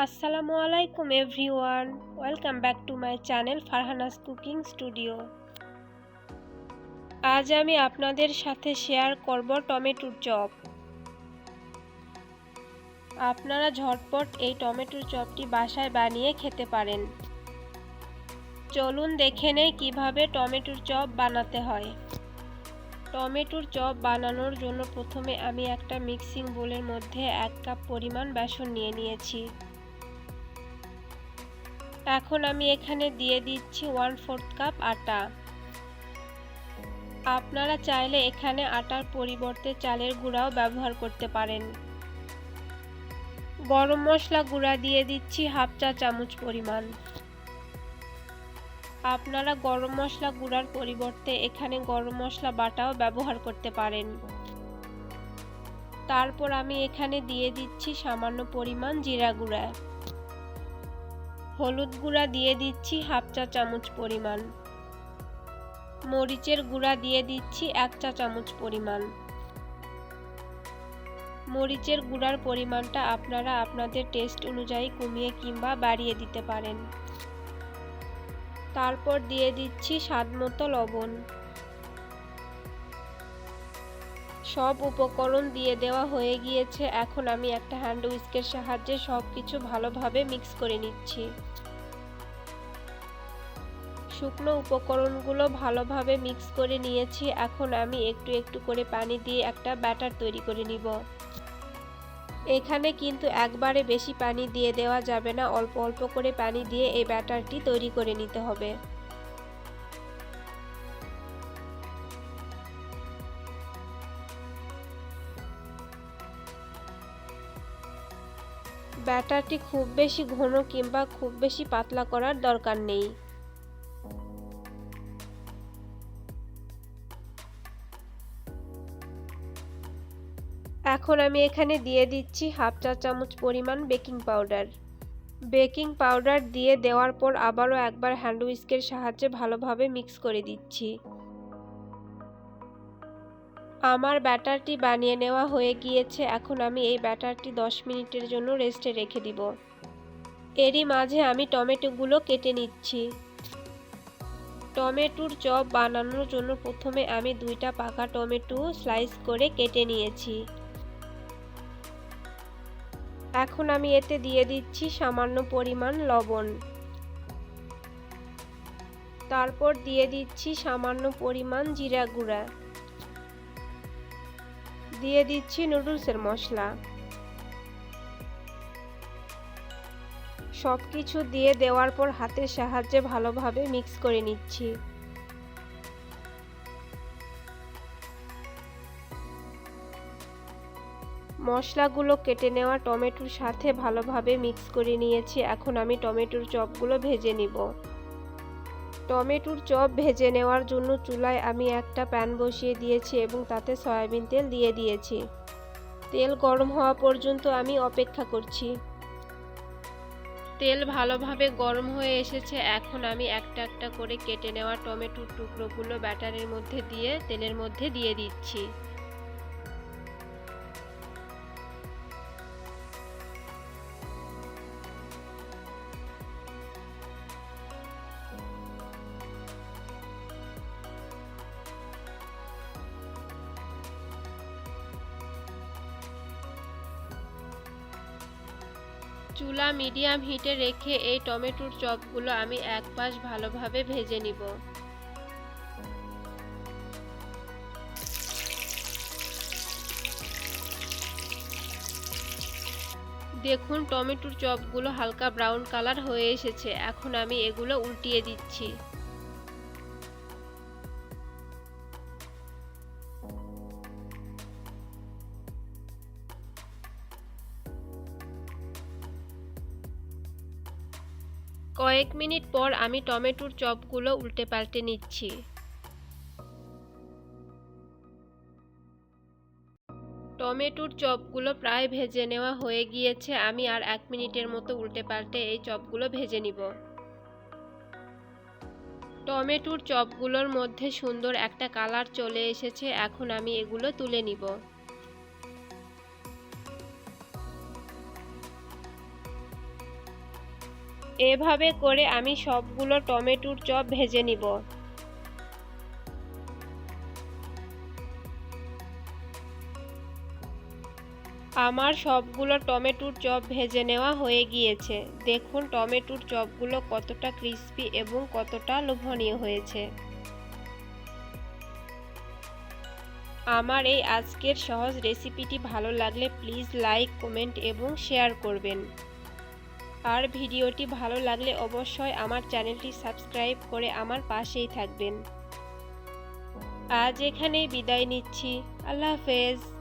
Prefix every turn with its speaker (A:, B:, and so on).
A: আসসালামু আলাইকুম everyone, welcome back to my channel Farhana's cooking studio. আজ আমি আপনাদের সাথে শেয়ার করব টমেটোর চপ। আপনারা ঝটপট এই টমেটোর চপটি বাসায় বানিয়ে খেতে পারেন। চলুন দেখে নেই কিভাবে টমেটোর চপ বানাতে হয়। টমেটোর চপ বানানোর জন্য প্রথমে আমি একটা মিক্সিং বোলের মধ্যে 1 কাপ পরিমাণ বেসন নিয়ে নিয়েছি। এখন আমি এখানে দিয়ে দিচ্ছি 1/4 কাপ আটা। আপনারা চাইলে এখানে আটার পরিবর্তে চালের গুঁড়াও ব্যবহার করতে পারেন। গরম মশলা গুঁড়া দিয়ে দিচ্ছি 1/2 চা চামচ পরিমাণ। আপনারা গরম মশলা গুঁড়ার পরিবর্তে এখানে গরম মশলা বাটাও ব্যবহার করতে পারেন। তারপর আমি এখানে দিয়ে দিচ্ছি সামান্য পরিমাণ জিরা গুঁড়া। হলুদ গুঁড়া দিয়ে দিচ্ছি 1/2 চা চামচ পরিমাণ। মরিচের গুঁড়া দিয়ে দিচ্ছি 1 চা চামচ পরিমাণ। মরিচের গুঁড়ার পরিমাণটা আপনারা আপনাদের টেস্ট অনুযায়ী কমিয়ে কিংবা বাড়িয়ে দিতে পারেন। তারপর দিয়ে দিচ্ছি স্বাদমতো লবণ। সব উপকরণ দিয়ে দেওয়া হয়ে গিয়েছে। এখন আমি একটা হ্যান্ড হুইস্কের সাহায্যে সবকিছু ভালোভাবে মিক্স করে নিচ্ছি। শুকনো উপকরণগুলো ভালোভাবে মিক্স করে নিয়েছি। এখন আমি একটু একটু করে পানি দিয়ে একটা ব্যাটার তৈরি করে নিব। এখানে কিন্তু একবারে বেশি পানি দিয়ে দেওয়া যাবে না, অল্প অল্প করে পানি দিয়ে এই ব্যাটারটি তৈরি করে নিতে হবে। ব্যাটারটি খুব বেশি ঘন কিংবা খুব বেশি পাতলা করার দরকার নেই। এখন আমি এখানে দিয়ে দিচ্ছি 1/2 চা চামচ পরিমাণ বেকিং পাউডার। বেকিং পাউডার দিয়ে দেওয়ার পর আবারও একবার হ্যান্ড হুইস্কের সাহায্যে ভালোভাবে মিক্স করে দিচ্ছি। আমার ব্যাটারটি বানিয়ে নেওয়া হয়ে গিয়েছে। এখন আমি এই ব্যাটারটি 10 মিনিটের জন্য রেস্টে রেখে দিব। এরই মাঝে আমি টমেটোগুলো কেটে নিচ্ছি। টমেটোর চপ বানানোর জন্য প্রথমে আমি 2টা পাকা টমেটো স্লাইস করে কেটে নিয়েছি। এখন আমি এতে দিয়ে দিচ্ছি সামান্য পরিমাণ লবণ। তারপর দিয়ে দিচ্ছি সামান্য পরিমাণ জিরা গুঁড়া। দিয়ে দিচ্ছি নুডলসের মশলা। সবকিছু দিয়ে দেওয়ার পর হাতের সাহায্যে ভালোভাবে মিক্স করে নিচ্ছি। মশলাগুলো কেটে নেওয়া টমেটোর সাথে ভালোভাবে মিক্স করে নিয়েছি। এখন আমি টমেটোর চপগুলো ভেজে নিব। টমেটোর চপ ভেজে নেওয়ার জন্য চুলায় আমি একটা প্যান বসিয়ে দিয়েছি এবং তাতে সয়াবিন তেল দিয়ে দিয়েছি। তেল গরম হওয়া পর্যন্ত আমি অপেক্ষা করছি। তেল ভালোভাবে গরম হয়ে এসেছে। এখন আমি একটা একটা করে কেটে নেওয়া টমেটোর টুকরোগুলো ব্যাটারের মধ্যে দিয়ে তেলের মধ্যে দিয়ে দিচ্ছি। চুলা মিডিয়াম হিটে রেখে এই টমেটোর চপগুলো আমি এক পাশ ভালোভাবে ভেজে নিব। দেখুন টমেটোর চপগুলো হালকা ব্রাউন কালার হয়ে এসেছে। এখন আমি এগুলো উল্টিয়ে দিচ্ছি। কয়েক মিনিট পর আমি টমেটোর চপগুলো উল্টে পাল্টে নিচ্ছি। টমেটোর চপগুলো প্রায় ভেজে নেওয়া হয়ে গিয়েছে। আমি আর 1 মিনিটের মতো উল্টে পাল্টে এই চপগুলো ভেজে নিব। টমেটোর চপগুলোর মধ্যে সুন্দর একটা কালার চলে এসেছে। এখন আমি এগুলো তুলে নিব। এভাবে করে আমি সবগুলো টমেটোর চপ ভেজে নিব। আমার সবগুলো টমেটোর চপ ভেজে নেওয়া হয়ে গিয়েছে। দেখুন টমেটোর চপগুলো কতটা ক্রিস্পি এবং কতটা লোভনীয় হয়েছে। আমার এই আজকের সহজ রেসিপিটি ভালো লাগলে প্লিজ লাইক, কমেন্ট এবং শেয়ার করবেন। আর ভিডিওটি ভালো লাগলে অবশ্যই আমার চ্যানেলটি সাবস্ক্রাইব করে আমার পাশেই থাকবেন। আজ এখানেই বিদায় নিচ্ছি। আল্লাহ হাফেজ।